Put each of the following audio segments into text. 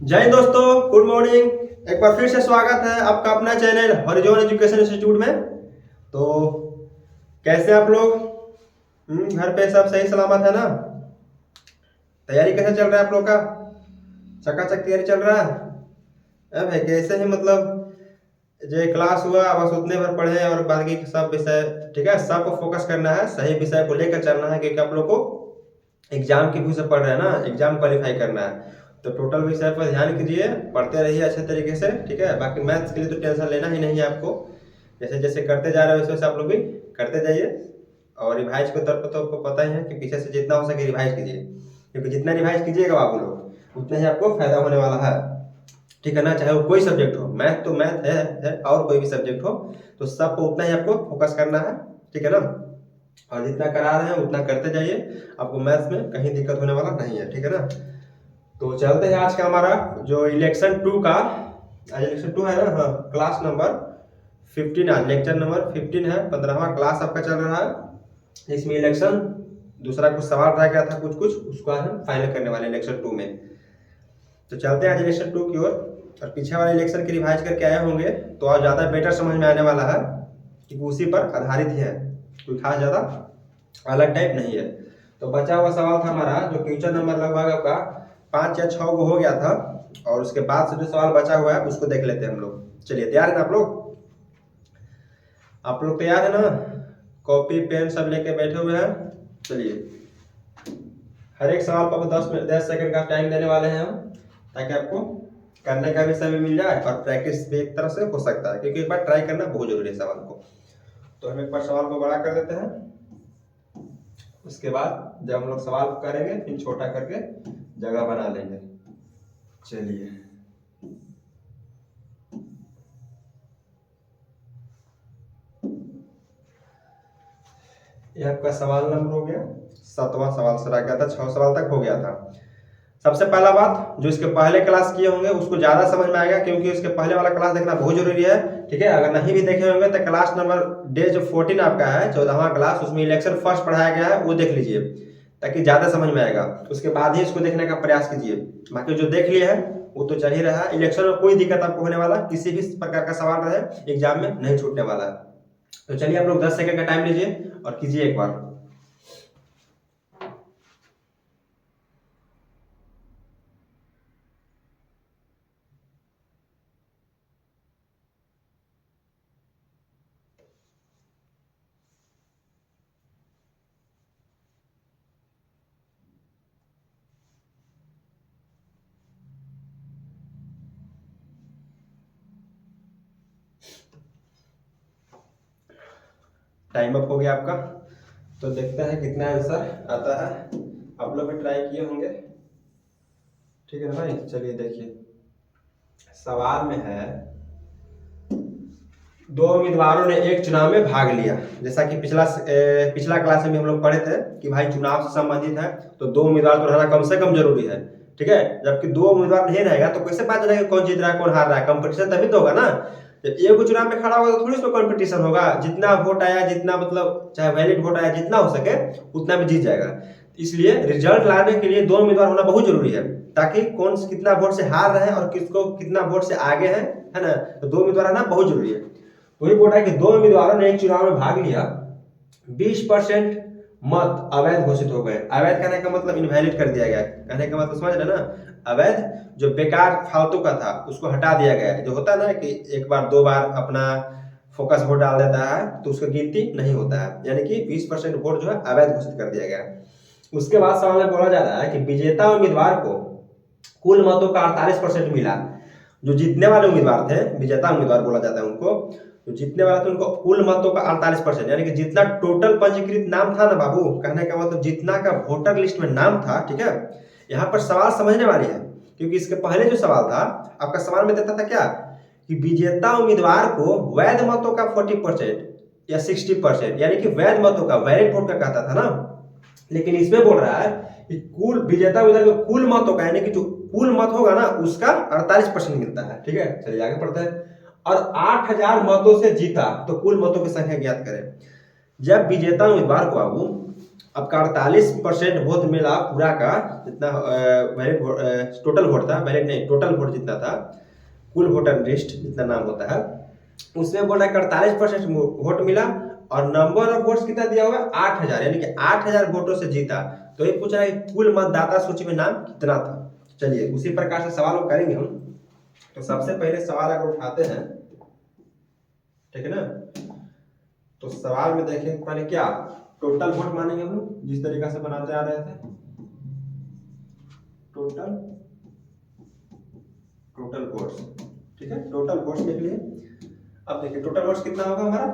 जय हिंद दोस्तों, good morning. एक बार फिर से स्वागत है आपका अपना चैनल हरिजोन एजुकेशन इंस्टीट्यूट में। तो कैसे आप लोग? घर पे सब सही सलामत है ना? तैयारी कैसे चल रहा है आप लोग का? चकाचक तैयारी चल रहा है? भाई कैसे ही मतलब जो क्लास हुआ बस उतने भर पढ़े और बाकी के सब विषय ठीक है, सबको फोकस करना है, सही विषय को लेकर चलना है क्योंकि आप लोग को एग्जाम के व्यू से पढ़ रहे हैं ना, एग्जाम क्वालिफाई करना है। तो टोटल विषय पर ध्यान कीजिए, पढ़ते रहिए अच्छे तरीके से, ठीक है। बाकी मैथ्स के लिए तो टेंशन लेना ही नहीं है आपको। जैसे जैसे करते जा रहे हो वैसे वैसे आप लोग भी करते जाइए। और रिवाइज के तौर पर तो आपको पता ही है कि पीछे से जितना हो सके रिवाइज कीजिए, क्योंकि जितना रिवाइज कीजिएगा बाबू लोग उतना ही आपको फायदा होने वाला है, ठीक है ना। चाहे वो कोई सब्जेक्ट हो, मैथ तो मैथ है और कोई भी सब्जेक्ट हो तो सबको उतना ही आपको फोकस करना है, ठीक है ना। और जितना करा रहे हैं उतना करते जाइए, आपको मैथ्स में कहीं दिक्कत होने वाला नहीं है, ठीक है ना। तो चलते हैं आज का हमारा जो इलेक्शन 2 का, आज इलेक्शन 2 है ना, हाँ, क्लास नंबर 15, आज लेक्चर नंबर 15 है, 15वां क्लास आपका चल रहा है। इसमें इलेक्शन दूसरा कुछ सवाल रह गया था, कुछ कुछ उसको आज हम फाइनल करने वाले इलेक्शन 2 में। तो चलते हैं आज इलेक्शन 2 की ओर। और पीछे वाले इलेक्शन की रिवाइज करके आए होंगे तो आज ज़्यादा बेटर समझ में आने वाला है कि उसी पर आधारित ही है, कोई खास ज़्यादा अलग टाइप नहीं है। तो बचा हुआ सवाल था हमारा जो क्वेश्चन नंबर लगभग आपका 5 या 6 को हो गया था, और उसके बाद से जो सवाल बचा हुआ है उसको देख लेते हैं हम लोग। चलिए, तैयार है ना आप लोग? आप लोग तैयार है ना? कॉपी पेन सब लेके बैठे हुए हैं? चलिए, हर एक सवाल पर 10 सेकंड का टाइम देने वाले हैं हम, ताकि आपको करने का भी समय मिल जाए और प्रैक्टिस भी एक तरह से हो सकता है, क्योंकि एक बार ट्राई करना बहुत जरूरी है सवाल को। तो हम एक बार सवाल को बड़ा कर देते हैं, उसके बाद जब हम लोग सवाल करेंगे फिर छोटा करके जगह बना लेंगे। चलिए, ये आपका सवाल नंबर हो गया 7वां सवाल से रह गया था, 6 सवाल तक हो गया था। सबसे पहला बात, जो इसके पहले क्लास किए होंगे उसको ज्यादा समझ में आएगा, क्योंकि इसके पहले वाला क्लास देखना बहुत जरूरी है, ठीक है। अगर नहीं भी देखे होंगे तो क्लास नंबर डे जो 14 आपका है, 14वां क्लास, उसमें इलेक्शन फर्स्ट पढ़ाया गया है, वो देख लीजिए ताकि ज्यादा समझ में आएगा। उसके बाद ही इसको देखने का प्रयास कीजिए। बाकी जो देख लिए है वो तो चल ही रहा है। इलेक्शन में कोई दिक्कत आपको होने वाला, किसी भी प्रकार का सवाल रहे एग्जाम में नहीं छूटने वाला है। तो चलिए, आप लोग 10 सेकंड का टाइम लीजिए और कीजिए एक बार। टाइम अप हो गया आपका। तो देखते हैं कितना आंसर आता है। आप लोग भी ट्राई किए होंगे, ठीक है ना भाई। चलिए देखिए, सवाल में है, दो उम्मीदवारों ने एक चुनाव में भाग लिया। जैसा कि पिछला क्लास में हम लोग पढ़े थे कि भाई चुनाव से संबंधित है तो दो उम्मीदवार तो रहना कम से कम जरूरी है, ठीक है। जबकि दो उम्मीदवार नहीं रहेगा तो कैसे पता चलेगा कौन जीत रहा है कौन हार रहा है? कंपटीशन तभी तो होगा ना। जब एक चुनाव में खड़ा होगा तो थोड़ी उसमें कंपटीशन होगा, जितना वोट आया, जितना मतलब चाहे वैलिड वोट आया, जितना हो सके उतना में जीत जाएगा। इसलिए रिजल्ट लाने के लिए दो उम्मीदवार होना बहुत जरूरी है, ताकि कौन कितना वोट से हार रहे हैं और किसको कितना वोट से आगे है ना। तो दो उम्मीदवार आना बहुत जरूरी है। वही बोल रहा है कि दो उम्मीदवारों ने एक चुनाव में भाग लिया, 20% मत अवैध घोषित हो गए। अवैध कहने का मतलब इनवैलिड कर दिया गया, कहने का मतलब समझ रहे ना। अवैध जो बेकार फालतू का था उसको हटा दिया गया। जो होता है ना कि एक बार दो बार अपना फोकस वोट डाल देता है तो उसका गिनती नहीं होता है, यानी कि 20% वोट जो है अवैध घोषित कर दिया गया। उसके बाद सवाल में बोला जा रहा है कि विजेता उम्मीदवार को कुल मतों का 48% मिला। जो जीतने वाले उम्मीदवार थे, विजेता उम्मीदवार बोला जाता है उनको, तो जीतने वाला था उनको कुल मतों का 48%, यानी कि जितना टोटल पंजीकृत नाम था ना बाबू, कहने का मतलब जितना का वोटर लिस्ट में नाम था, ठीक है। यहाँ पर सवाल समझने वाली है, क्योंकि इसके पहले जो सवाल था आपका सवाल में देता था क्या कि विजेता उम्मीदवार को वैध मतों का 40% या 60%, यानी कि वैध मतों का, वैलिड वोट का कहता था ना। लेकिन इसमें बोल रहा है कि कुल विजेता उम्मीदवार को कुल मतों का, यानी कि जो कुल मत होगा ना उसका 48% मिलता है, ठीक है। चलिए आगे पढ़ते हैं। और 8000 मतों से जीता तो कुल मतों की संख्या ज्ञात करें। जब विजेता उम्मीदवार को बाबू आपका 48% वोट मिला पूरा का, जितना वैलिड टोटल वोट था, वैलिड नहीं टोटल वोट जितना था, कुल वोटर लिस्ट जितना नाम होता है, उसमें बोल रहा है 48% वोट मिला और नंबर ऑफ वोट्स कितना दिया हुआ है 8000, यानी कि 8000 वोटों से जीता। तो ये पूछ रहा है कुल मतदाता सूची में नाम कितना था। चलिए उसी प्रकार से सवाल करेंगे हम। तो सबसे पहले सवाल अगर उठाते हैं, ठीक है ना, तो सवाल में देखें पहले क्या टोटल वोट मानेंगे हम लोग, जिस तरीका से बनाते आ रहे थे, टोटल टोटल वोट्स, ठीक है, टोटल वोट्स लिख लिए। अब देखिए टोटल वोट्स कितना होगा हमारा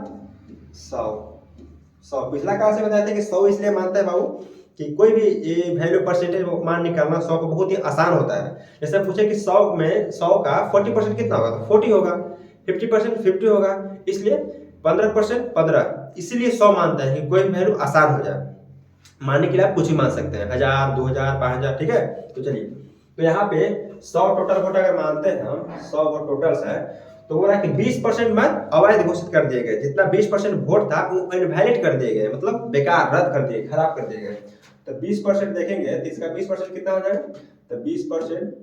100। पिछला क्लास में बताया था कि 100 इसलिए मानता है बाबू कि कोई भी ये वैल्यू परसेंटेज मान निकालना 100 को बहुत ही आसान होता है। जैसे पूछे कि 100 में 100 का 40% कितना होगा, तो 40 होगा, 50% 50 होगा, इसलिए 15% 15, इसीलिए 100 मानता है कि कोई वैल्यू आसान हो जाए। मानने के लिए आप कुछ ही मान सकते हैं, 1000 2000 5000, ठीक है। तो चलिए, तो यहाँ पे 100 टोटल वोट अगर मानते हैं हम, 100 वोट टोटल्स है, तो वो रहा कि 20% मत अवैध घोषित कर दिए गए। जितना 20% वोट था वो इनवैलिड कर दिए गए, मतलब बेकार, रद्द कर दिए, खराब कर दिए गए। तो 20% देखेंगे तो इसका 20% कितना हो जाएगा, तो 20%,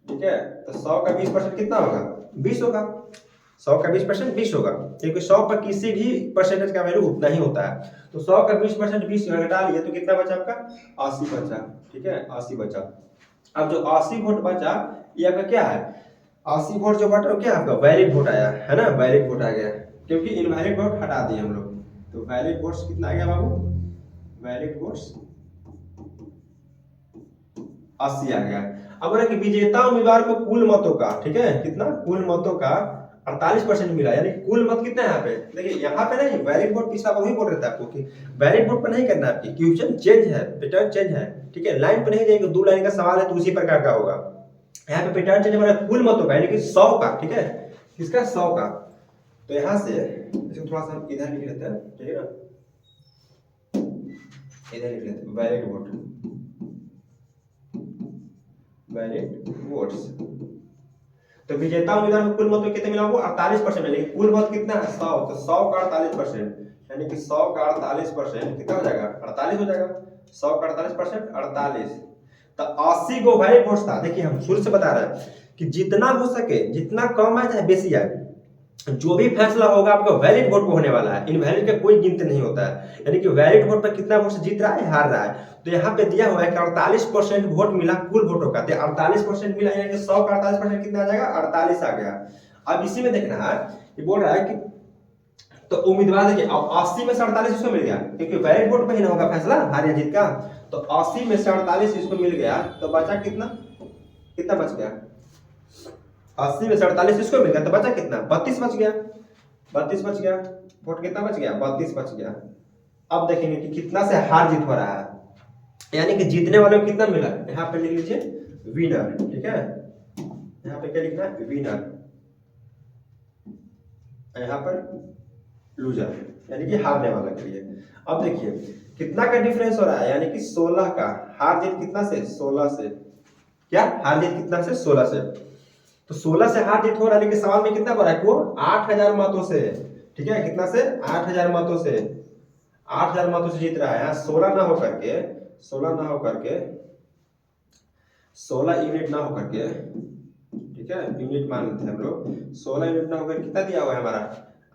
ठीक है, तो 100 का 20% कितना होगा 20 होगा, 100 का 20% 20 होगा, क्योंकि 100 पर किसी भी परसेंटेज का वैल्यू उतना ही होता है। तो 100 का 20% 20 घटा लिए तो कितना बचा आपका 80 बचा, ठीक है, 80 बचा। अब जो 80 वोट बचा ये आपका क्या है, 80 वोट जो बचा क्या आपका वैलिड वोट आया है ना, वैलिड वोट आ गया, क्योंकि इनवैलिड वोट हटा दिए हम लोग। तो वैलिड वोट्स कितना आ गया बाबू, वैलिड वोट्स 80 आ गया। अब बोला कि विजेता उम्मीदवार को कुल मतों का, ठीक है, कितना कुल मतों का 48% मिला, यानी कुल मत कितना है यहाँ पे, देखिए यहाँ पे नहीं वैलिड वोट, पिछला वही बोल रहे थे आपको कि वैलिड वोट पर नहीं करना है, आपकी क्वेश्चन चेंज है, पैटर्न चेंज है, ठीक है, लाइन पे नहीं जाएंगे, 2 लाइन का सवाल है तो उसी प्रकार का होगा। यहाँ पे पैटर्न चेंज हमारा कुल मतों का, यानी कि 100 का, ठीक है, किसका 100 का। तो यहाँ से इसको थोड़ा सा हम इधर लिख लेते हैं, ठीक है ना, इधर लिख लेते हैं वैलिड वोट, वैलिड वोट्स। तो विजेता उम्मीदवार को कुल मतों कितने मिला, वो 48%, लेकिन कुल मत कितना है 100, तो 100 का 48%, यानी कि 100 का 48% कितना हो जाएगा 48 हो जाएगा, 100 का 48% 48। तो 80 को वैलिड वोट्स था। देखिए हम शुरू से बता रहे हैं कि जितना हो सके, जितना कम आए चाहे बेसी आए, जो भी फैसला होगा आपका वैलिड वोट पे होने वाला है, इनवैलिड का कोई गिनती नहीं होता है। यानी कि वैलिड वोट पर कितना वोट से जीत रहा है, हार रहा है। तो यहाँ पे दिया हुआ है कि 48% वोट मिला कुल वोटों का, 48% मिला, यानी कि 100 का 48% कितना आ जाएगा 48 आ गया। अब इसी में देखना है, ये बोल रहा है कि तो उम्मीदवार देखिए, अब 80 में से 48 इसको मिल गया, क्योंकि वैलिड वोट पे ही ना होगा फैसला हार या जीत का। तो 80 में से 48 इसको मिल गया, तो बचा कितना, कितना बच गया, 80 में से 48 इसको मिल गया, तो बचा कितना 32 बच गया, 32 बच गया, वोट कितना बच गया 32 बच गया। अब देखेंगे कि कितना से हार जीत हो रहा है, यानी कि जीतने वाले को कितना मिला, यहाँ पे लिख लीजिए विनर, ठीक है, यहाँ पे क्या लिखना है विनर, यहाँ पर लूजर, यानी कि हारने वाला के लिए। अब देखिए कितना का डिफरेंस हो रहा है, यानी कि 16 का, हार जीत कितना से 16 से, क्या हार जीत कितना से 16 से। तो 16 से हार जीत हो रहा है, लेकिन सवाल में कितना बोला है वो 8000 मतों से, ठीक है, कितना से 8000 मतों से, 8000 मतों से जीत रहा है। यहाँ 16 ना होकर के, 16 ना होकर के, 16 यूनिट ना होकर के, ठीक है, यूनिट मान लेते हैं हम लोग, 16 यूनिट ना होकर कितना दिया हुआ है हमारा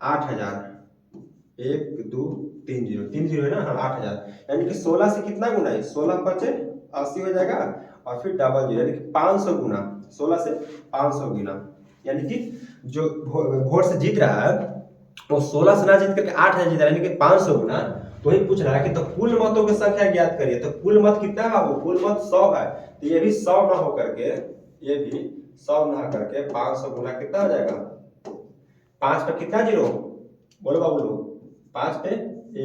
8000, 1 2 3 0, 3 0 है ना, हाँ 8000, यानी कि 16 से कितना गुना है, 16 बचे 80 हो जाएगा, और फिर डबल जीरो, यानी कि 500 गुना, 16 से 500 गुना, यानी कि जो वोट से जीत रहा है वो 16 से ना जीत करके 8000 जीत रहा है, यानी कि 500 गुना। तो ही पूछ रहा है कि तो कुल मतों की संख्या ज्ञात करिए, तो कुल मत कितना है बाबू, कुल मत 100 है, तो ये भी 100 ना होकर के, ये भी 100 ना करके 500 गुना कितना हो जाएगा, 5 पे कितना जीरो, बोलो बाबू लोग, 5 पे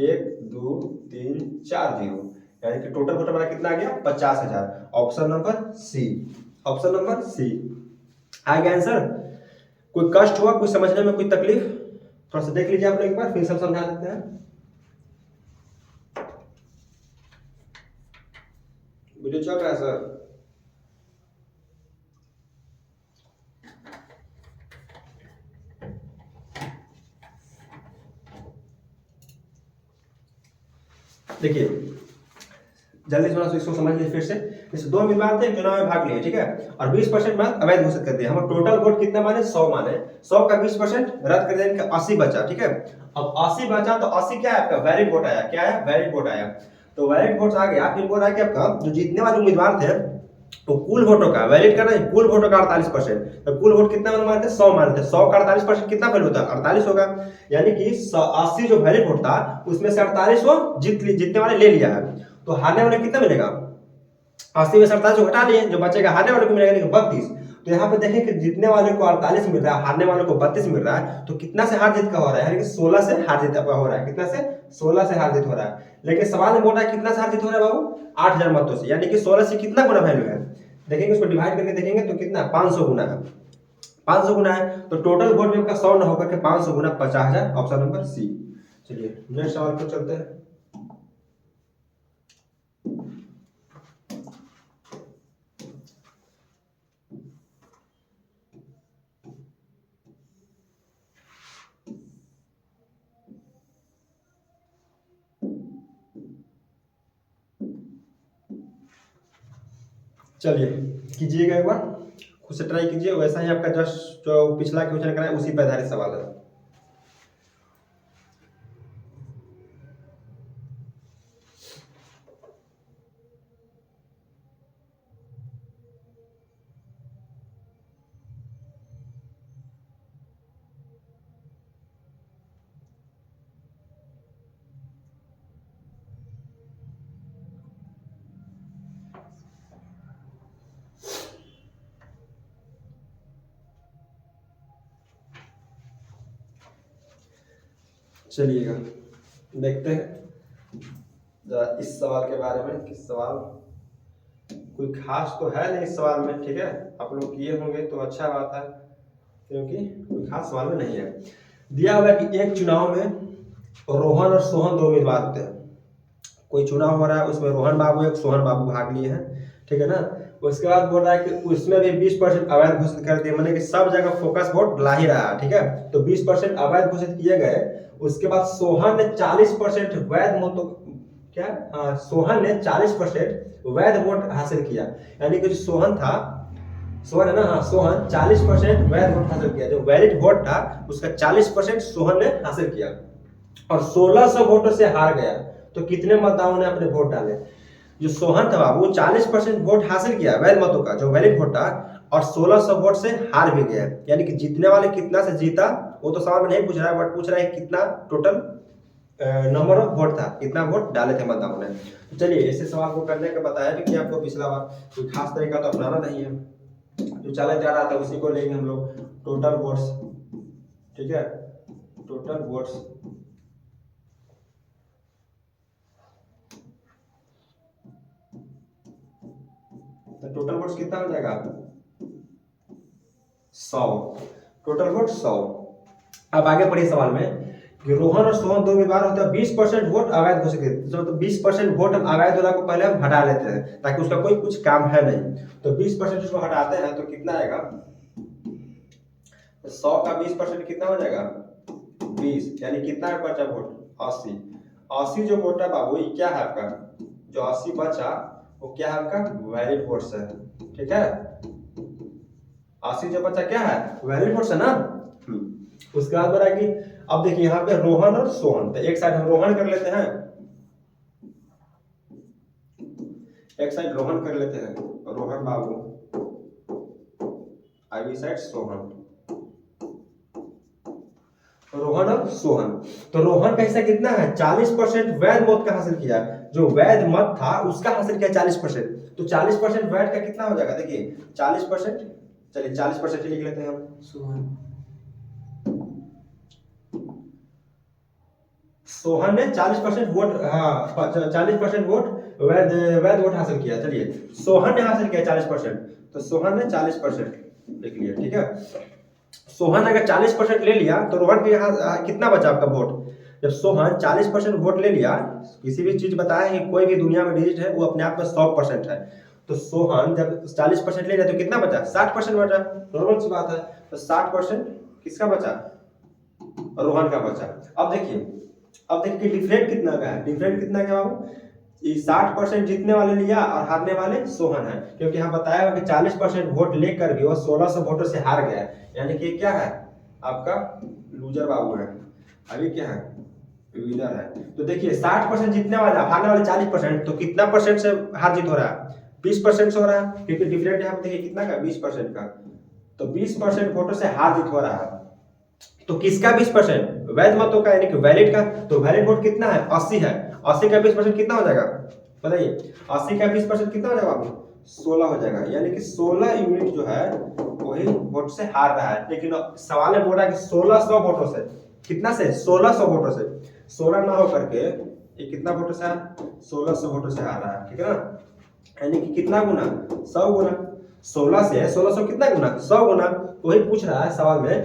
1 2 3 4 जीरो, यानी कि टोटल वोट हमारा कितना आ गया 50,000। Option number C, option number C आ गया आंसर। कोई कष्ट हुआ, कोई समझने में कोई तकलीफ, थोड़ा सा देख लीजिए आप लोग एक बार, फिर सब समझा देते हैं। वीडियो चल रहा है सर, देखिए जल्दी से इसको समझ लीजिए फिर से। जैसे 2 उम्मीदवार थे, चुनाव में भाग लिए, ठीक है, और 20% मत अवैध घोषित कर दिया। हम टोटल वोट कितना माने, 100 माने, 100 का 20% रद्द कर देंगे, 80 बचा, ठीक है। अब 80 बचा तो 80 क्या है आपका, वैलिड वोट आया। क्या आया, वैलिड वोट आया। तो वैलिड वोट आ गया, फिर बोल रहा है कि आपका जो जीतने वाले उम्मीदवार थे तो कुल वोटों का वैलिड करना है, कुल वोटों का 48%। तो कुल वोट कितना मानते, 100 मानते, 100 का 48% कितना वैल्यू होता है, 48 होगा। यानी कि 80 जो वैलिड वोट था उसमें से 48 वो जीतने वाले ले लिया है। तो हारने वाले कितना मिलेगा, 80 में से 48 को हटा लिए, जो बचेगा हारने वाले को मिलेगा 32। तो यहाँ पे देखें कि जीतने वाले को 48 मिल रहा है, हारने वाले को 32 मिल रहा है। तो कितना से हार जीत का हो रहा है, यानी कि 16 से हार जीत का हो रहा है। कितना से, 16 से हार जीत हो रहा है। लेकिन सवाल में बोल रहा है कितना से हार जीत हो रहा है बाबू, 8000 मतों से, यानी कि 16 से कितना गुना वैल्यू है। देखेंगे उसको डिवाइड करके देखेंगे तो कितना, 500 गुना है, 500 गुना है। तो टोटल वोट में आपका 100 न होकर के 500 गुना 50,000, ऑप्शन नंबर सी। चलिए नेक्स्ट सवाल पर चलते हैं। चलिए कीजिएगा एक बार, खुद से ट्राई कीजिए, वैसा ही आपका जस्ट जो पिछला क्वेश्चन कराया उसी पर आधारित सवाल है। चलिएगा देखते हैं जरा इस सवाल के बारे में कि सवाल कोई खास तो है नहीं इस सवाल में, ठीक है, आप लोग किए होंगे तो अच्छा बात है, क्योंकि कोई खास सवाल में नहीं है। दिया हुआ है कि एक चुनाव में रोहन और सोहन 2 उम्मीदवार होते हैं। कोई चुनाव हो रहा है, उसमें रोहन बाबू एक सोहन बाबू भाग लिए हैं, ठीक है ना। उसके बाद बोल रहा है कि उसमें भी 20% अवैध घोषित कर दिए, मतलब कि सब जगह फोकस वोट ला ही रहा है, ठीक है। तो 20% अवैध घोषित किए गए। उसके बाद सोहन ने 40% वैध मतों, क्या, सोहन ने 40% वैध वोट हासिल किया। यानी कि जो सोहन था, सोहन है ना, हाँ सोहन 40% वैध वोट हासिल किया। जो वैलिड वोट था उसका 40% सोहन ने हासिल किया और 1600 वोटों से हार गया। तो कितने मतदाताओं ने अपने वोट डाले। जो सोहन था बाबू 40% वोट हासिल किया वैध मतों का, जो वैलिड वोट था, और 1600 वोट से हार भी गया। यानी कि जीतने वाले कितना से जीता वो तो सवाल में नहीं पूछ रहा है, बट पूछ रहा है कितना टोटल नंबर ऑफ वोट था, कितना वोट डाले थे मतदाताओं ने। तो चलिए ऐसे सवाल को करने का बताया भी कि आपको पिछला बार कोई खास तरीका तो अपनाना नहीं है, जो चला जा रहा था उसी को लेंगे हम लोग। टोटल वोट्स, ठीक है, टोटल वोट्स, तो टोटल वोट्स कितना हो जाएगा, 100, टोटल वोट 100। अब आगे पढ़िए सवाल में कि रोहन और सोहन 2 उम्मीदवार होते हैं, 20% वोट अवैध घोषित करते, तो 20% वोट हम अवैध वाला को पहले हम हटा लेते हैं ताकि उसका कोई कुछ काम है नहीं। तो 20% उसको हटाते हैं तो कितना आएगा, 100 का 20% कितना हो जाएगा, 20, यानी कितना बचा वोट, 80। 80 जो वोट है बाबू ये क्या है आपका, जो 80 बचा वो क्या है आपका, वैलिड वोट्स है, ठीक है। 80 जो बचा क्या है, वैलिड वोट्स है ना। उसके बाद बोला कि अब देखिए यहाँ पे रोहन और सोहन, तो एक साइड हम रोहन कर लेते हैं, एक साइड रोहन कर लेते हैं, रोहन बाबू, आगे साइड सोहन, रोहन और सोहन। तो रोहन का हिस्सा कितना है, 40% वैध मत का हासिल किया, जो वैध मत था उसका हासिल किया 40%। तो 40% वैध का कितना हो जाएगा, देखिए 40%, चलिए 40% लिख लेते हैं हम, सोहन ने 40% वोट, हाँ 40% वोट वैध वोट हासिल किया। चलिए सोहन ने हासिल किया 40%, तो सोहन ने 40% लिख लिया, ठीक है। सोहन अगर 40% ले लिया तो रोहन के यहाँ कितना बचा आपका वोट। जब सोहन 40% वोट ले लिया, किसी भी चीज बताया कि कोई भी दुनिया में डिजिट है वो अपने आप में 100% है। तो सोहन जब 40% ले लिया तो कितना बचा, 60% बचा, नॉर्मल सी बात है। तो 60% किसका बचा, रोहन का बचा। अब देखिए डिफरेंट कितना का है, डिफरेंट कितना का बाबू, 60% जीतने वाले लिया और हारने वाले सोहन है, क्योंकि यहाँ बताया कि 40% वोट लेकर भी वो 1600 वोटों से हार गया है, यानी कि क्या है आपका लूजर बाबू है, अभी क्या है विनर है। तो देखिए 60% जीतने वाला हारने वाले 40%, तो कितना परसेंट से हार जीत हो रहा है, 20% से हो रहा है, क्योंकि डिफरेंट यहाँ पे देखिए कितना का 20% का, तो 20% वोटों से हार जीत हो रहा है। तो किसका 20%, वैध मतों का यानी कि वैलिड का, तो वैलिड वोट कितना है 80 है, 80 का 20% कितना हो जाएगा बताइए, 80 का 20% कितना हो जाएगा आपको 16 हो जाएगा, यानी कि 16 यूनिट जो है वही वोट से हार रहा है। लेकिन सवाल में बोल रहा है कि 1600 वोटों से, कितना से 1600 वोटों से, 16 ना हो करके ये कितना वोटों से 1600 वोटों से हार रहा है, ठीक है ना, यानी कि कितना गुना 100 गुना, 16 से 1600 कितना गुना 100 गुना। वही पूछ रहा है सवाल में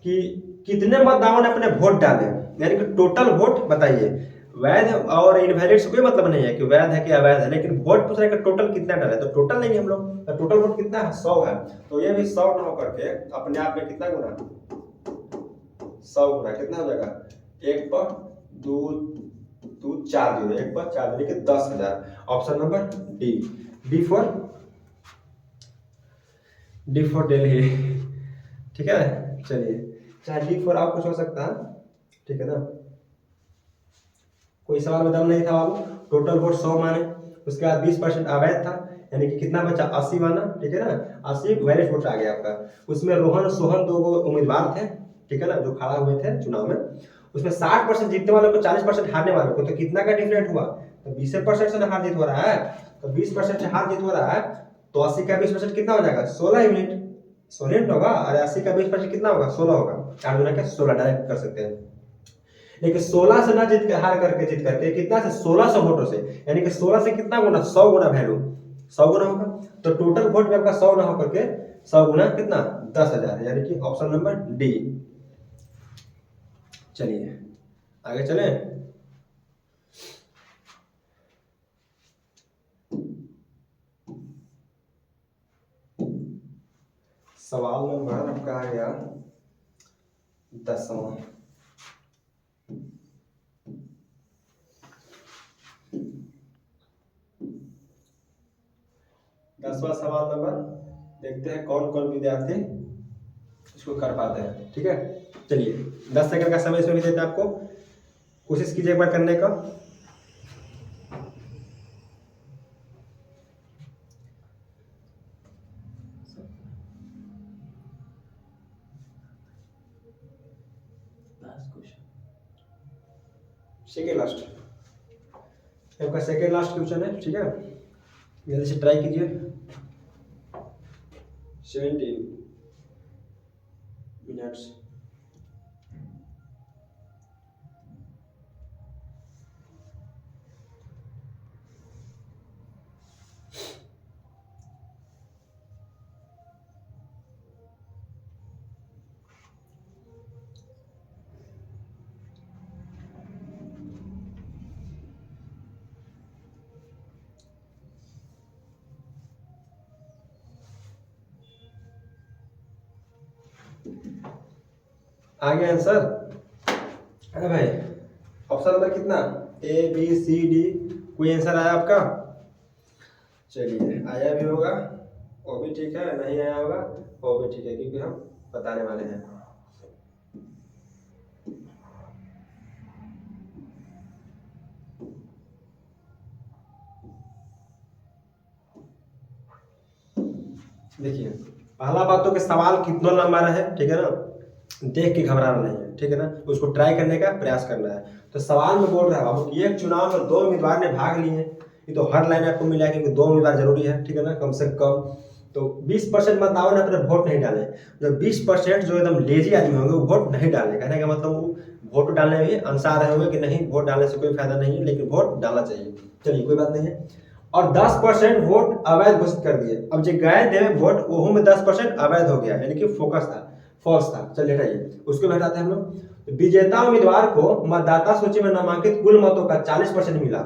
कि कितने मतदाताओं ने अपने वोट डाले, यानी कि टोटल वोट बताइए। वैध और इनवैलिड से कोई मतलब नहीं है कि वैध है कि अवैध है, लेकिन वोट पूछ रहे हैं कि टोटल कितना डाले, तो टोटल नहीं हम लोग, तो टोटल वोट कितना है 100 है, तो ये भी 100 ना होकर के अपने आप में कितना गुना 100 गुना कितना हो जाएगा, 1 पर 2 2 4 0, 1 पर 4 यानी कि 10,000। Option number D, D for Delhi, ठीक है। चलिए चाहे डी फॉर आप कुछ हो सकता है, ठीक है ना, कोई सवाल में दम नहीं था बाबू, टोटल वोट 100 माने, उसके बाद 20% अवैध था, यानी कि कितना बचा 80 माना, ठीक है ना, 80 वैलिड वोट आ गया आपका। उसमें रोहन सोहन 2 उम्मीदवार थे, ठीक है ना, जो खड़ा हुए थे चुनाव में, उसमें 60% जीतने वालों को 40% हारने वालों को, तो कितना का डिफरेंट हुआ, तो 20% से हार जीत हो रहा है, तो 20% से हार जीत हो रहा है, तो 80 का 20% कितना हो जाएगा 16 यूनिट, 16 यूनिट होगा, और 80 का 20% कितना होगा 16 होगा, 4 गुना क्या 16 डायरेक्ट कर सकते हैं। लेकिन 16 से ना जीत के हार करके जीत करके कितना से 1600 वोटों से, यानी कि 16 से कितना गुना 100 गुना वैल्यू, 100 गुना होगा, तो टोटल वोट में आपका 100 ना होकर के 100 गुना कितना 10,000, यानी कि ऑप्शन नंबर डी। चलिए आगे चले, सवाल नंबर आपका आ गया 10वां। दसवां सवाल नंबर, देखते हैं कौन कौन विद्यार्थी इसको कर पाते हैं, ठीक है। चलिए 10 सेकंड का समय इसमें भी देते हैं आपको, कोशिश कीजिए एक बार करने का। सेकेंड लास्ट, आपका सेकेंड लास्ट क्वेश्चन है, ठीक है, जल्दी से ट्राई कीजिए। 17 मिनट्स, आ गया आंसर, अरे भाई ऑप्शन नंबर कितना ए बी सी डी, कोई आंसर आया आपका, चलिए आया भी होगा वो भी ठीक है, नहीं आया होगा वो भी ठीक है, क्योंकि हम बताने वाले हैं। देखिए पहला बात तो कि सवाल कितना लंबा है, ठीक है ना, देख के घबराना नहीं है, ठीक है ना, उसको ट्राई करने का प्रयास करना है। तो सवाल में बोल रहा है बाबू कि एक चुनाव में 2 उम्मीदवार ने भाग लिए, ये तो हर लाइन आपको मिला है क्योंकि 2 उम्मीदवार जरूरी है, ठीक है ना, कम से कम। तो 20% मतदाताओं ने अपने वोट नहीं डाले, जो 20% जो एकदम लेजी आदमी होंगे वो वोट नहीं डाले, कहने का मतलब वो वोट डालने में अनसार रहे होंगे कि नहीं वोट डालने से कोई फायदा नहीं है, लेकिन वोट डालना चाहिए, चलिए कोई बात नहीं है। और 10% वोट अवैध घोषित कर दिए, अब जो गए देवे वोट वो में 10% अवैध हो गया, यानी कि फोकस था, फॉल्स था। चलिए हटाइए उसको भी हटाते हैं हम लोग। विजेता उम्मीदवार को मतदाता सूची में नामांकित कुल मतों का 40% मिला,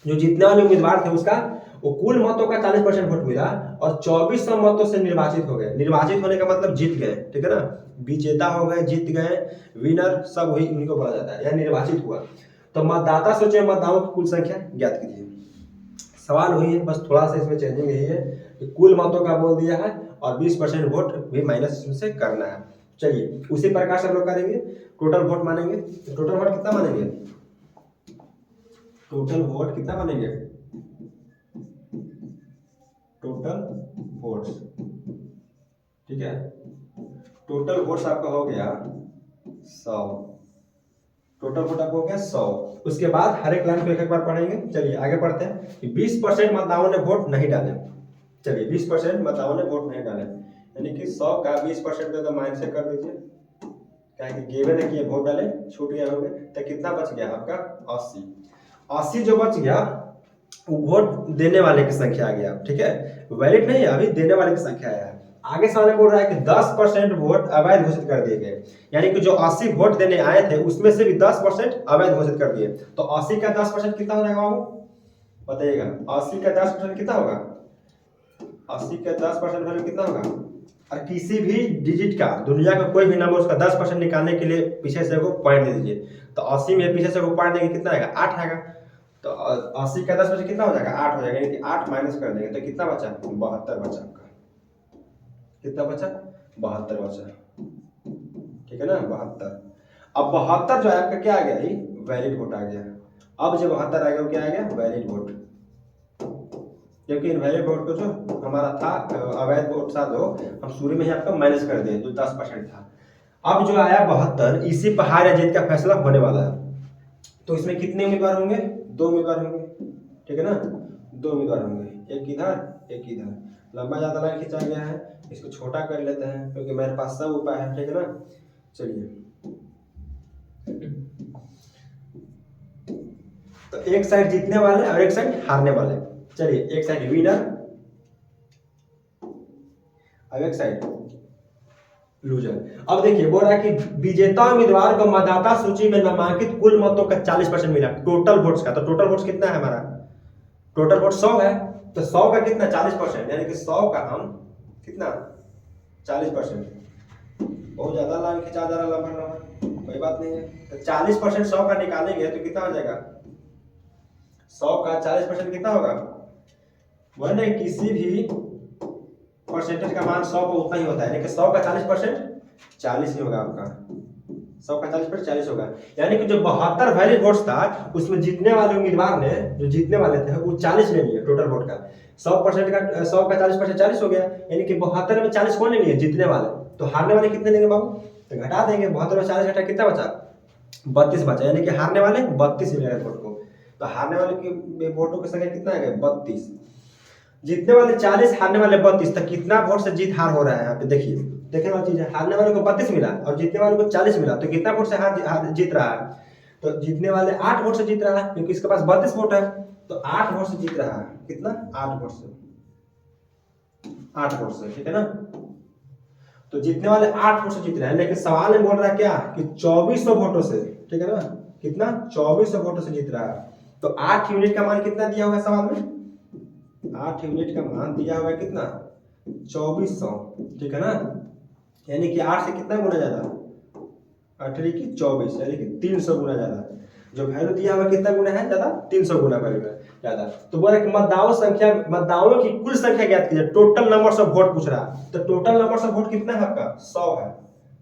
जो जीतने वाले उम्मीदवार थे उसका वो कुल मतों का 40% वोट मिला, और 2400 मतों से निर्वाचित हो गए। निर्वाचित होने का मतलब जीत गए, ठीक है ना, विजेता हो गए, जीत गए, विनर सब वही उन्हीं को बोला जाता है, या निर्वाचित हुआ। तो मतदाता सूची में मतदाताओं की कुल संख्या ज्ञात कीजिए। सवाल हुई है, बस थोड़ा सा इसमें चेंजिंग यही है कि कुल मतों का बोल दिया है और 20% वोट भी माइनस इसमें से करना है। चलिए उसी प्रकार से हम लोग करेंगे, टोटल वोट मानेंगे। टोटल वोट कितना मानेंगे? टोटल वोट कितना मानेंगे? टोटल वोट्स, ठीक है, टोटल वोट्स आपका हो गया 100। टोटल वोट आपको हो गया 100। उसके बाद हर एक लाइन को एक एक बार पढ़ेंगे। चलिए आगे पढ़ते हैं कि 20% मतदाताओं ने वोट नहीं डाले। चलिए 20% मतदाताओं ने वोट नहीं डाले, यानी कि 100 का 20% पे तो माइनस से कर दीजिए, क्या है कि गिवन है कि ये वोट डाले, छूट गया होंगे, तो कितना बच गया आपका? 80। 80 जो बच गया वो वोट देने वाले की संख्या आ गया, ठीक है, वैलिड नहीं है, अभी देने वाले की संख्या है। आगे सवाल बोल रहा है कि 10% वोट अवैध घोषित कर दिए गए, यानी कि जो 80 वोट देने आए थे उसमें से भी 10% अवैध घोषित कर दिए। तो 80 का 10% कितना हो जाएगा बाबू, बताइएगा? 80 का 10% कितना होगा? 80 का 10% वैल्यू कितना होगा? और किसी भी डिजिट का, दुनिया का कोई भी नंबर, उसका 10% निकालने के लिए पीछे से को पॉइंट दे दीजिए। तो 80 में पीछे से को पॉइंट देंगे, कितना आएगा? 8 आएगा। तो 80 का 10% कितना हो जाएगा? 8 हो जाएगा, यानी कि 8 माइनस कर देंगे तो कितना बचा? 72 बचा आपका। कितना बचा? 72 बचा, ठीक है ना, 72। अब 72 जो है आपका क्या आ गया? ये वैलिड वोट आ गया। अब जो 72 आ गया वो क्या आ गया? Valid vote. क्योंकि इनवैलिड वोट को जो हमारा था, अवैध वोट था, जो हम शुरू में ही आपका माइनस कर दिए, जो 10% था। अब जो आया 72, इसी पर हार या जीत का फैसला होने वाला है। तो इसमें कितने उम्मीदवार होंगे? 2 उम्मीदवार होंगे, ठीक है ना, 2 उम्मीदवार होंगे, एक इधर एक इधर। लंबा ज्यादा लाइन खींचा गया है, इसको छोटा कर लेते हैं क्योंकि मेरे पास सब उपाय है, ठीक है ना। चलिए तो एक साइड जीतने वाले और एक साइड हारने वाले। चलिए एक साइड विनर और एक साइड लूजर। अब देखिए बोल रहा है कि विजेता उम्मीदवार को मतदाता सूची में नामांकित कुल मतों का 40% मिला टोटल वोट्स का। तो टोटल वोट्स कितना है हमारा? टोटल वोट 100 है, तो 100 का कितना? 40%, यानी कि 100 का हम कितना? 40%। बहुत ज्यादा लाइन खिंचा जा रहा लंबा लंबा, कोई बात नहीं है। तो 40% 100 का निकालेंगे तो कितना हो जाएगा? 100 का 40% कितना होगा? वह नहीं, किसी भी परसेंटेज का मान 100 पर उतना ही होता है, यानी कि 100 का 40% 40 ही होगा आपका। 100 का 40% 40 होगा, यानी कि जो 72 वैलिड वोट्स था उसमें जीतने वाले उम्मीदवार ने, जो जीतने वाले थे, वो 40 ले लिए टोटल वोट का। 100% का 100 का 40% 40 हो गया, यानी कि 72 में 40 कौन ले लिए? जीतने वाले। तो हारने वाले कितने देंगे बाबू? तो घटा देंगे, 72 में 40 घटा कितना बचा? 32 बचा, यानी कि हारने वाले 32 ले रहे वोट को। तो हारने वाले की वोटों की संख्या कितना है? 32। जीतने वाले 40, हारने वाले 32, तो कितना वोट से जीत हार हो रहा है यहाँ पे? देखिए देखने वाली चीज है, हारने वाले को 32 मिला और जीतने वाले को 40 मिला, तो कितना वोट से हार जीत रहा है? तो जीतने वाले 8 वोट से जीत रहा है, क्योंकि इसके पास 32 वोट है, तो 8 वोट से जीत रहा है। कितना? 8 वोट से, 8 वोट से, ठीक है ना। तो जीतने वाले 8 वोट से जीत रहे हैं, लेकिन सवाल में बोल रहा है क्या कि 2400 वोटों से, ठीक है ना, कितना? 2400 वोटों से जीत रहा है। तो 8 यूनिट का मान कितना दिया हुआ है सवाल में? 8 यूनिट का मान दिया हुआ है कितना? 2400, ठीक है ना, यानी कि 8 से कितना गुना ज्यादा? 8 की 24, यानी कि 300 गुना ज्यादा। जो वैल्यू दिया हुआ कितना गुना है ज्यादा? 300 गुना वैल्यू है ज्यादा। तो बोला कि मतदाताओं की कुल संख्या ज्ञात कीजिए, टोटल नंबर ऑफ वोट पूछ रहा है। तो टोटल नंबर ऑफ वोट कितना है आपका? 100 है।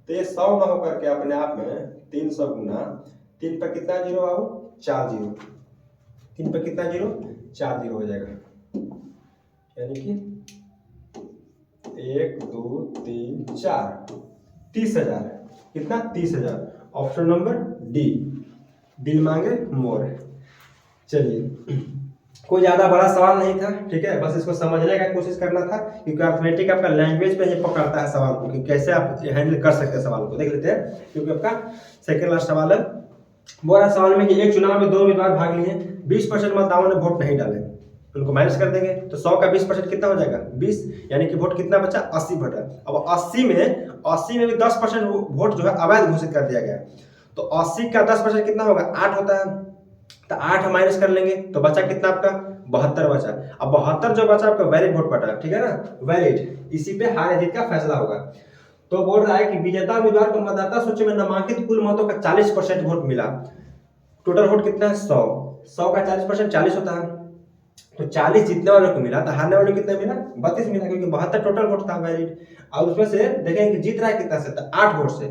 तो ये 100 ना होकर के अपने आप में 300 गुना 3 पर कितना जीरो बाबू? 4 जीरो। 3 पर कितना जीरो? 4 जीरो हो जाएगा, यानी कि 1 2 3 4 30,000। कितना? 30,000। ऑप्शन नंबर डी, दिल मांगे मोर। चलिए कोई ज्यादा बड़ा सवाल नहीं था, ठीक है, बस इसको समझने का कोशिश करना था, क्योंकि अर्थमेटिक आपका लैंग्वेज पे ही पकड़ता है सवाल को कि कैसे आप हैंडल कर सकते हैं सवाल को। देख लेते हैं, क्योंकि आपका सेकंड लास्ट सवाल है। बोला सवाल में कि एक चुनाव में 2 उम्मीदवार भाग लिए, 20% मतदाताओं ने वोट नहीं डाले, उनको माइनस कर देंगे। तो 100 का 20% कितना हो जाएगा? 20, यानी कि वोट कितना बचा? 80 वोट है। अब 80 में भी 10% वोट जो है अवैध घोषित कर दिया गया। तो 80 का 10% कितना होगा? 8 होता है। तो 8 माइनस कर लेंगे तो बचा कितना आपका? 72 बचा। अब 72 जो बचा आपका वैलिड वोट बचा, ठीक है ना, वैलिड। इसी पे हार या जीत का फैसला होगा। तो बोल रहा है कि विजेता उम्मीदवार को मतदाता सूची में नामांकित कुल मतों का 40% वोट मिला। टोटल वोट कितना है? 100। 100 का 40% 40 होता है, तो 40 जीतने वालों को मिला, तो हारने वालों को कितना मिला? 32 मिला, क्योंकि 72 टोटल वोट था वैलिड। और उसमें से देखेंगे जीत रहा है कितना से, तो 8 वोट से।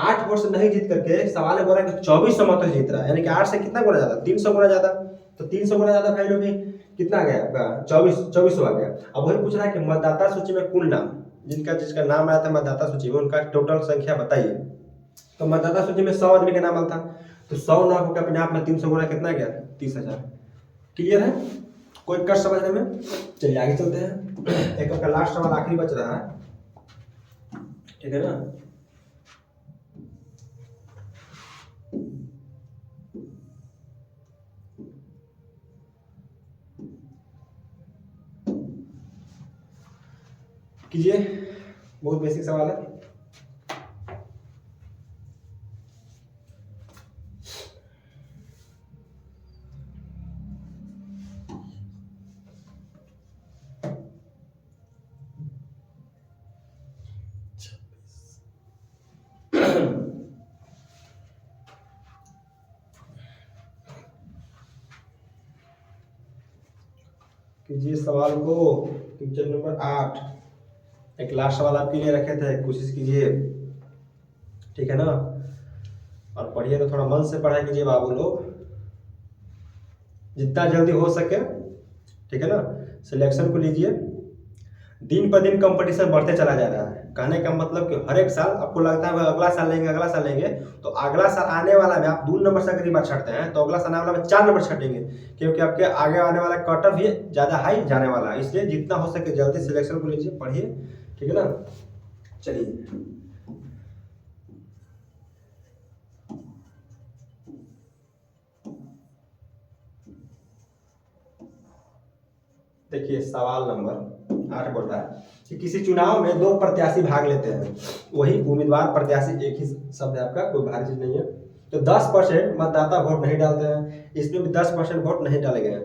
8 वोट से नहीं जीत करके सवाल में बोल रहा है कि 2400 मतों से जीत रहा है, यानी कि 8 से कितना गुना ज्यादा? 300 गुना ज्यादा। तो 300 गुना ज्यादा वैल्यू भी कितना आ गया आपका? 2400 आ गया। अब वही पूछ रहा है कि मतदाता सूची में कुल नाम, जिसका नाम आया था मतदाता सूची में, उनका टोटल संख्या बताइए। तो मतदाता सूची में 100 आदमी का नाम था, तो 100 ना होकर अपने आप में 300 गुना कितना गया? 30,000। क्लियर है? कोई कष्ट समझने में? चलिए आगे चलते हैं। एक आपका लास्ट सवाल आखिरी बच रहा है, ठीक है ना? कीजिए, बहुत बेसिक सवाल है। कीजिए सवाल को। क्वेश्चन नंबर 8, एक लास्ट सवाल आपके लिए रखे थे, कोशिश कीजिए, ठीक है ना? और पढ़िए तो थोड़ा मन से पढ़ाई कीजिए बाबू लोग, जितना जल्दी हो सके, ठीक है ना? सिलेक्शन को लीजिए। दिन पर दिन कंपटीशन बढ़ते चला जा रहा है। कहने का मतलब कि हर एक साल आपको लगता है अगला साल लेंगे, अगला साल लेंगे, तो अगला साल आने वाला में आप 2 नंबर से अगर बार छटते हैं, तो अगला साल आने वाला में 4 नंबर छटेंगे, क्योंकि आपके आगे आने वाला कट ऑफ ही ज्यादा हाई जाने वाला है। इसलिए जितना हो सके जल्दी सिलेक्शन को लीजिए, पढ़िए, ठीक है ना? चलिए, देखिए सवाल नंबर 8 बोल रहा है कि किसी चुनाव में 2 प्रत्याशी भाग लेते हैं, वही उम्मीदवार प्रत्याशी, एक ही शब्द है आपका, कोई भारी चीज नहीं है। तो 10% मतदाता वोट नहीं डालते हैं, इसमें भी 10% वोट नहीं डाले गए हैं।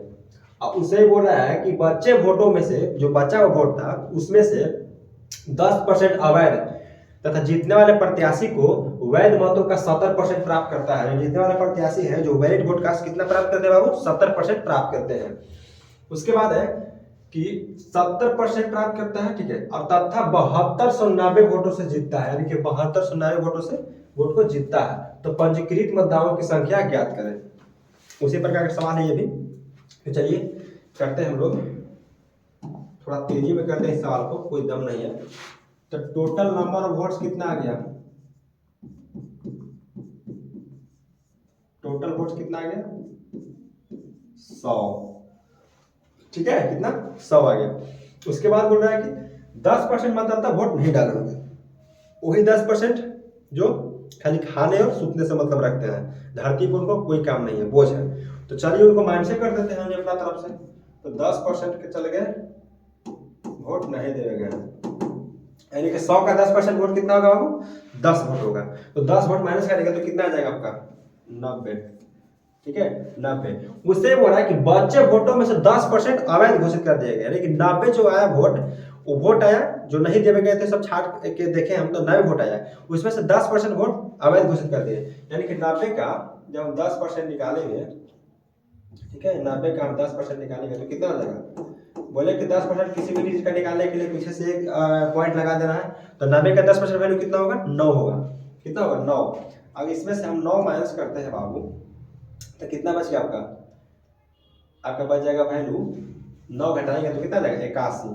और उसे बोल रहा है कि बचे वोटों में से, जो बचा हुआ वोट था उसमें से 10% अवैध, तथा जीतने वाले प्रत्याशी को वैध मतों का 70% प्राप्त करता है। जीतने वाले प्रत्याशी है जो वैलिड वोट का कितना प्राप्त करते हैं बाबू? 70% प्राप्त करते हैं। उसके बाद है कि 70% प्राप्त करता है, ठीक है, और तथा 7290 वोटों से जीतता है, यानी कि 7290 वोटों से वोट को जीतता है। तो पंजीकृत मतदाताओं की संख्या ज्ञात करें। उसी प्रकार का सवाल है ये भी। तो चलिए करते हैं हम लोग, थोड़ा तेजी में करते हैं इस सवाल को, कोई दम नहीं है। तो टोटल नंबर ऑफ वोट्स कितना आ गया? टोटल वोट्स कितना आ गया? 100, ठीक है, कितना? 100 आ गया। उसके बाद बोल रहा है कि 10% मतदाता वोट नहीं डाले होंगे, वही 10% जो खाली खाने और सूतने से मतलब रखते हैं, धरती पर उनको कोई काम नहीं है, बोझ है। तो चलिए उनको माइनस कर देते हैं अपना तरफ से। तो 10% के चले गए, वोट नहीं दिए गए, यानी कि 100 का 10% वोट कितना होगा बाबू? 10 वोट होगा। तो 10 वोट माइनस करेंगे तो कितना आ जाएगा आपका? 90, ठीक है, 90। उससे बोल रहा है कि बचे वोटों में से 10% अवैध घोषित कर दिया गया, यानी कि 90 जो आया वोट, वो वोट आया जो नहीं दिए गए थे, सब छाट के देखे हम, तो 90 वोट आया, उसमें से 10% वोट अवैध घोषित कर दिए। यानी कि 90 का जब हम 10% निकालेंगे, ठीक है, 90 का हम 10% निकालेंगे तो कितना हो जाएगा? बोले कि 10% किसी भी चीज का निकालने के लिए पीछे से एक पॉइंट लगा देना है, तो 90 का 10% वैल्यू कितना होगा? 9 होगा। कितना होगा? 9। अब इसमें से हम 9 माइनस करते हैं बाबू, तो कितना बच गया आपका? आपका बच जाएगा वैल्यू, 9 घटाएंगे तो कितना जाएगा? 81,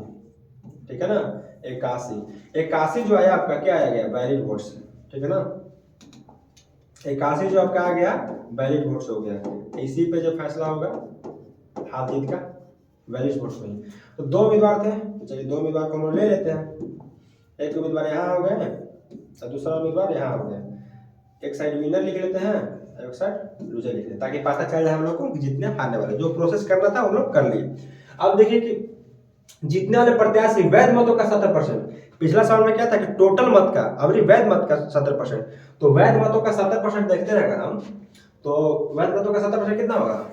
ठीक है ना? 81 जो आया आपका क्या आया गया? वैलिड वोट से, ठीक है ना? 81 जो आपका आ गया वैलिड वोट से हो गया। इसी पे जो फैसला होगा हार जीत का, वैलिड वोट से। तो 2 उम्मीदवार थे, तो चलिए 2 उम्मीदवार को हम ले लेते हैं। एक उम्मीदवार यहाँ हो गए और दूसरा उम्मीदवार यहाँ हो गया। एक साइड विनर लिख लेते हैं, एक साइड लूजर लिख लेते हैं, ताकि पता चल जाए हम लोग को कि जितने हारने वाले। जो प्रोसेस करना था हम लोग कर लिए। अब देखिए कि जीतने वाले प्रत्याशी वैध मतों का 70%, पिछला सवाल में क्या था कि टोटल मत का, अब वैध मत का 70%, तो वैध मतों का 70% देखते रहेगा हम, तो वैध मतों का 70% कितना होगा?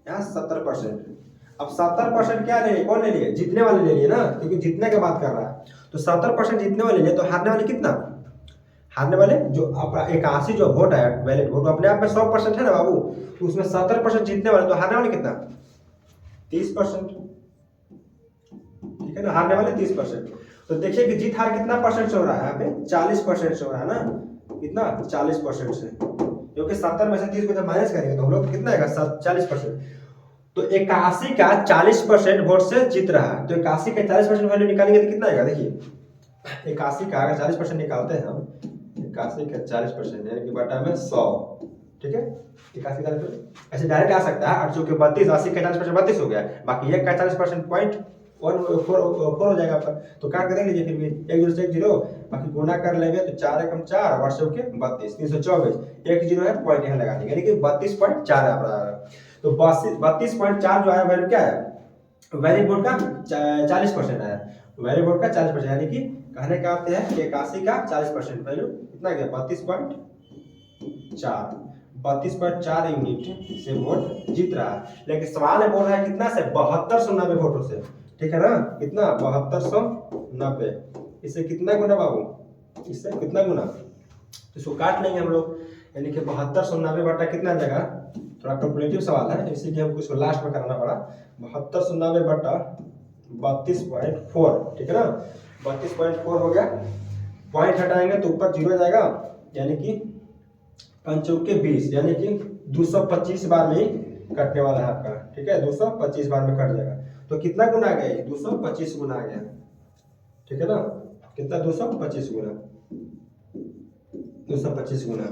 यहाँ 70%। अब 70% क्या ले लिए? कौन ले लिए? जीतने वाले ले लिए ना, क्योंकि जीतने की बात कर रहा है। तो 70% जीतने वाले लिए, तो हारने वाले कितना? हारने वाले जो 81 जो वोट आया वैलिड वोट, अपने आप में 100% है ना बाबू, तो उसमें 70% जीतने वाले, तो हारने वाले कितना? 30%, ठीक है ना, हारने वाले 30%। तो देखिए कि जीत हार कितना परसेंट से हो रहा है, यहाँ पे 40% से हो रहा है ना, कितना 40% से, क्योंकि 70 में से 30 को जब माइनस करेंगे तो हम लोग कितना आएगा 40%। तो 81 का 40% वोट से जीत रहा है, तो 81 का 40% वैल्यू निकालेंगे तो कितना आएगा, देखिए 81 का अगर 40% निकालते हैं हम, 81 का 40% यानी कि बटा में 100, ठीक है, 81 का ऐसे डायरेक्ट आ सकता है, और चूंकि 32 80 का 40% 32 हो गया, बाकी 1 का 40% पॉइंट 1 हो जाएगा आपका। तो क्या कर लीजिए फिर भी 1 0 से 1 0, बाकी गुना कर लेंगे तो 4 एकम 4 और 8 के 32 324, 1 0 है पॉइंट यहाँ लगा देंगे, यानी कि 32.4 है आपका। तो 32.4 जो आया वैल्यू क्या है, वैलिड वोट का 40% आया, वैलिड वोट का 40%, यानी कि कहने का अर्थ है कि 81 का 40% वैल्यू कितना गया 32.4 यूनिट से वोट जीत रहा है। लेकिन सवाल में बोल रहा है कितना से, 7290 वोटों से, ठीक है ना, कितना 7290, इससे कितना गुना बाबू, इससे कितना गुना, तो इसको काट लेंगे हम लोग, यानी कि 7290 बटा कितना जगह, थोड़ा कैलकुलेटिव सवाल है इसीलिए हमको इसको लास्ट में करना पड़ा, 7290 बटा 32.4, ठीक है ना, 32.4 हो गया, पॉइंट हटाएंगे तो ऊपर 0 जाएगा, यानी कि 5 चौके 20, यानी कि 225 बार में ही कटने वाला है आपका, ठीक है, 225 बार में कट जाएगा। तो कितना गुना आ गया, 225 गुना आ गया, ठीक है ना, कितना 225 गुना, 225 गुना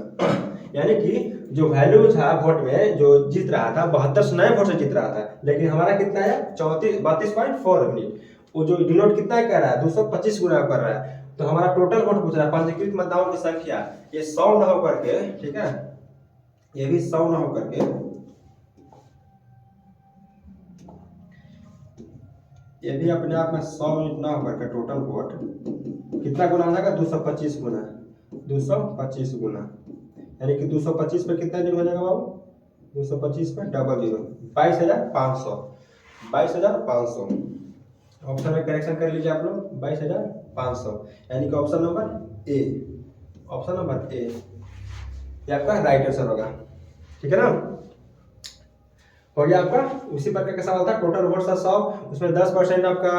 यानी कि जो वैल्यू था वोट में जो जीत रहा था 7290 वोट से जीत रहा था, लेकिन हमारा कितना है 32.4 यूनिट, वो जो डिनोट कितना कर रहा है 225 गुना कर रहा है। तो हमारा टोटल वोट पूछ रहा है, पंजीकृत मतदाताओं की संख्या, ये 100 न होकर के, ठीक है, ये भी 100 न होकर के, ये भी अपने आप में 100 यूनिट ना होकर के टोटल वोट कितना गुना हो जाएगा 225 गुना, 225 गुना, यानी कि 225 पे कितना जीरो हो जाएगा बाबू, 225 पे डबल जीरो, 22,500, 22,500, ऑप्शन में करेक्शन कर लीजिए आप लोग, 22,500, यानी कि option number A, option number A ये आपका राइट आंसर होगा, ठीक है ना, हो गया आपका। उसी प्रकार का सवाल था, टोटल वोट था 100, उसमें 10% आपका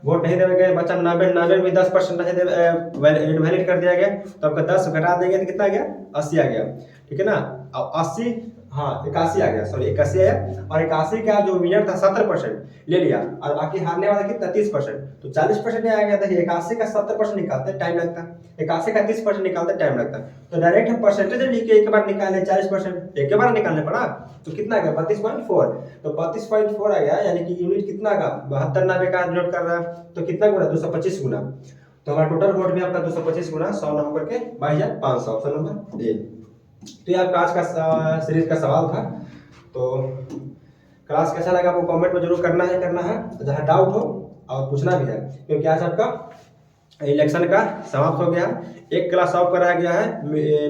वोट नहीं देवे गए, बचा 90 में 10% इनवैलिड कर दिया गया, तो आपका 10 घटा देंगे तो कितना आ गया 80 आ गया, ठीक है ना, अब 80 हाँ 81 आ गया, सॉरी 81 आया, और 81 का जो विनर था 70% ले लिया, और बाकी हारने वाला कितना 30%, तो 40% आ गया था। 81 का 70% निकालते टाइम लगता, 81 का 30% निकालते टाइम लगता, तो डायरेक्ट परसेंटेज लेके एक बार निकाले 40%, एक बार निकालने पड़ा, तो कितना आ गया 32.4, तो 32.4 आ गया, यानी कि यूनिट कितना का 7290 का नोट कर रहा है, तो कितना गुना 225 गुना, तो हमारा टोटल वोट भी आपका 225 गुना 100 न होकर के 22,500, ऑप्शन नंबर ए। तो ये आपका आज का सीरीज का सवाल था। तो क्लास कैसा लगा आपको कमेंट में जरूर करना है, जहाँ डाउट हो और पूछना भी है, क्योंकि आज आपका इलेक्शन का समाप्त हो गया, एक क्लास ऑफ कराया गया है,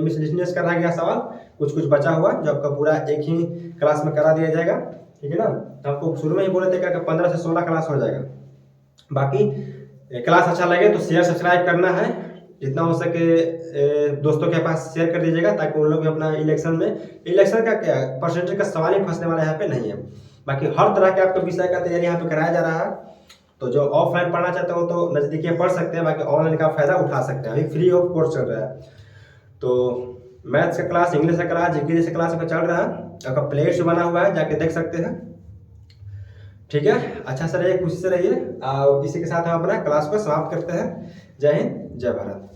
मिसलिनियस कराया गया सवाल, कुछ बचा हुआ जो आपका पूरा एक ही क्लास में करा दिया जाएगा, ठीक है ना। तो आपको शुरू में ही बोले थे कि 15 से 16 क्लास हो जाएगा। बाकी क्लास अच्छा लगे तो शेयर सब्सक्राइब करना है, जितना हो सके दोस्तों के पास शेयर कर दीजिएगा, ताकि उन लोग भी अपना इलेक्शन का क्या परसेंटेज का सवाल ही फंसने वाला यहाँ पे नहीं है। बाकी हर तरह के आपके विषय का तैयारी यहाँ पे कराया जा रहा है, तो जो ऑफलाइन पढ़ना चाहते हो तो नज़दीकी पढ़ सकते हैं, बाकी ऑनलाइन का फायदा उठा सकते हैं, अभी फ्री ऑफ कोर्स चल रहा है। तो मैथ्स का क्लास, इंग्लिश का क्लास, जीके जैसे क्लास में चल रहा है, आपका प्लेलिस्ट बना हुआ है, जाके देख सकते हैं, ठीक है। अच्छा से रहिए, खुशी से रहिए, और इसी के साथ हम अपना क्लास को समाप्त करते हैं। जय हिंद, जय भारत।